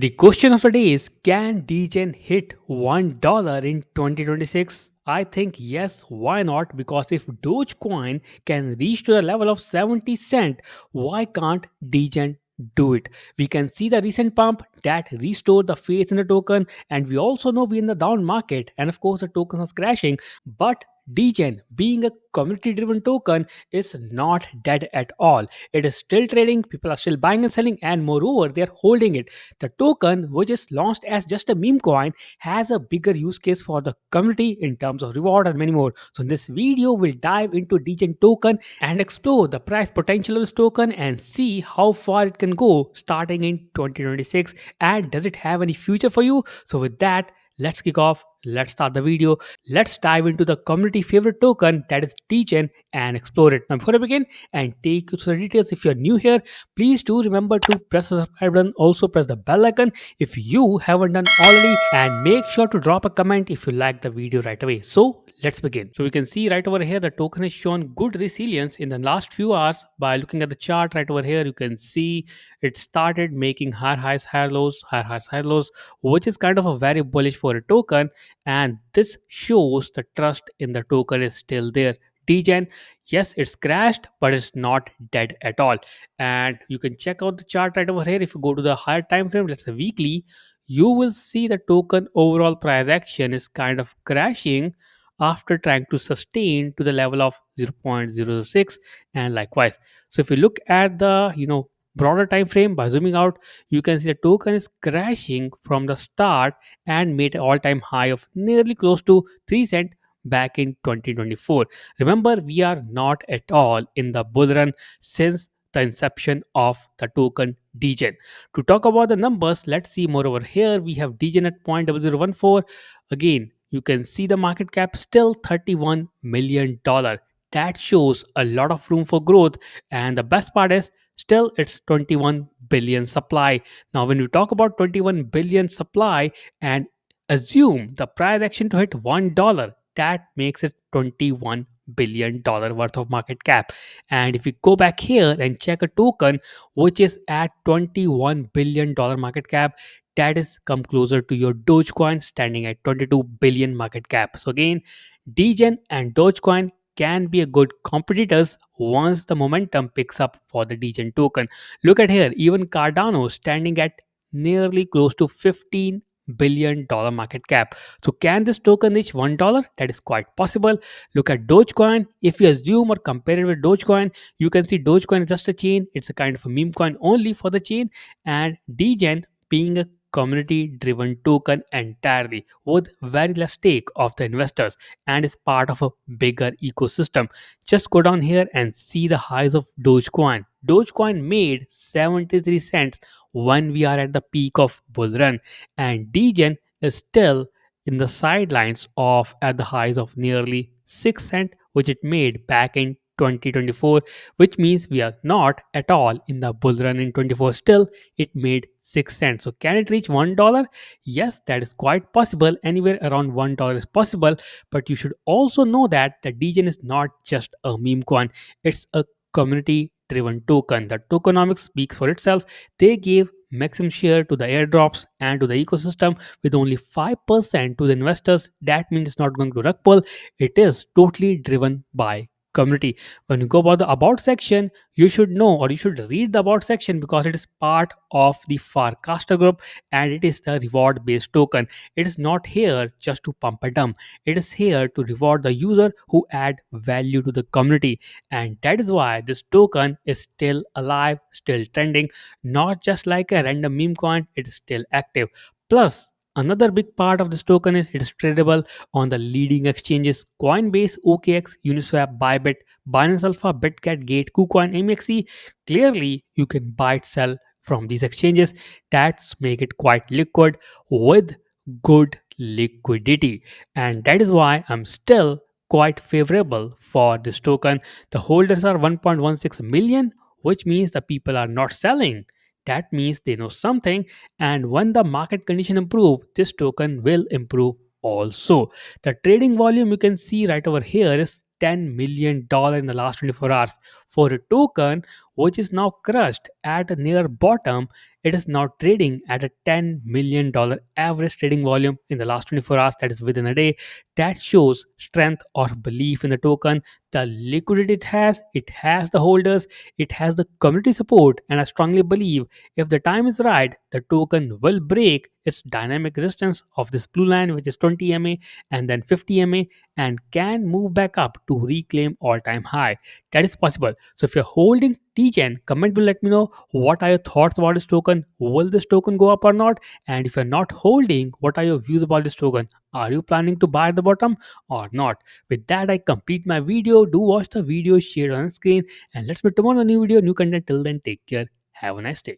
The question of the day is, can Degen hit $1 in 2026? I think yes, why not? Because if Dogecoin can reach to the level of 70 cent, why can't Degen do it? We can see the recent pump that restored the faith in the token, and we also know we're in the down market, and of course the token is crashing. But Degen, being a community driven token, is not dead at all. It is still trading, people are still buying and selling, and moreover, they are holding it. The token, which is launched as just a meme coin, has a bigger use case for the community in terms of reward and many more. So, in this video, we'll dive into Degen token and explore the price potential of this token and see how far it can go starting in 2026. And does it have any future for you? So, with that, let's kick off. Let's start the video. Let's dive into the community favorite token, that is Degen, and explore it. Now, before I begin and take you through the details, if you're new here, please do remember to press the subscribe button. Also press the bell icon if you haven't done already, and make sure to drop a comment if you like the video right away. So let's begin. So we can see right over here the token has shown good resilience in the last few hours. By looking at the chart right over here, you can see it started making higher highs, higher lows, higher highs, higher lows, which is kind of a very bullish for a token, and this shows the trust in the token is still there. Degen, yes, it's crashed, but it's not dead at all. And you can check out the chart right over here. If you go to the higher time frame, let's say weekly, you will see the token overall price action is kind of crashing after trying to sustain to the level of 0.06, and likewise. So if you look at the broader time frame, by zooming out, you can see the token is crashing from the start and made an all-time high of nearly close to 3 cent back in 2024. Remember, we are not at all in the bull run since the inception of the token Degen. To talk about the numbers, let's see more over here. We have Degen at 0.0014. Again, you can see the market cap still $31 million. That shows a lot of room for growth, and the best part is still it's 21 billion supply. Now, when we talk about 21 billion supply and assume the price action to hit $1, that makes it $21 billion worth of market cap. And if we go back here and check a token which is at $21 billion market cap, that is come closer to your Dogecoin standing at 22 billion market cap. So again, Degen and Dogecoin can be a good competitors once the momentum picks up for the Degen token. Look at here, even Cardano standing at nearly close to $15 billion market cap. So can this token reach $1? That is quite possible. Look at Dogecoin. If you assume or compare it with Dogecoin, you can see Dogecoin is just a chain. It's a kind of a meme coin only for the chain, and Degen being a community driven token entirely with very less stake of the investors and is part of a bigger ecosystem. Just go down here and see the highs of Dogecoin. Dogecoin made 73 cents when we are at the peak of bull run, and Degen is still in the sidelines of at the highs of nearly 6 cent which it made back in 2024, which means we are not at all in the bull run in 24. Still it made 6 cents. So can it reach $1? Yes, that is quite possible. Anywhere around $1 is possible, but you should also know that the Degen is not just a meme coin, it's a community driven token. The tokenomics speaks for itself. They gave maximum share to the airdrops and to the ecosystem with only 5% to the investors. That means it's not going to rug pull. It is totally driven by community. When you go about the about section, you should know or you should read the about section because it is part of the Farcaster group and it is the reward based token. It is not here just to pump and dump. It is here to reward the user who add value to the community, and that is why this token is still alive, still trending, not just like a random meme coin. It is still active. Plus, another big part of this token is it is tradable on the leading exchanges: Coinbase, OKX, Uniswap, Bybit, Binance Alpha, Bitget, Gate, KuCoin, MEXC. Clearly, you can buy, sell from these exchanges. That's make it quite liquid with good liquidity, and that is why I'm still quite favorable for this token. The holders are 1.16 million, which means the people are not selling. That means they know something, and when the market condition improve, this token will improve also. The trading volume you can see right over here is $10 million in the last 24 hours for a token which is now crushed at a near bottom. It is now trading at a $10 million average trading volume in the last 24 hours, that is within a day. That shows strength or belief in the token, the liquidity it has the holders, it has the community support, and I strongly believe if the time is right, the token will break its dynamic resistance of this blue line, which is 20 MA and then 50 MA, and can move back up to reclaim all-time high. That is possible. So if you're holding Degen, comment below, let me know what are your thoughts about this token. Will this token go up or not? And if you're not holding, what are your views about this token? Are you planning to buy at the bottom or not? With that, I complete my video. Do watch the video, share on screen, and let's meet tomorrow in a new video, new content. Till then, take care. Have a nice day.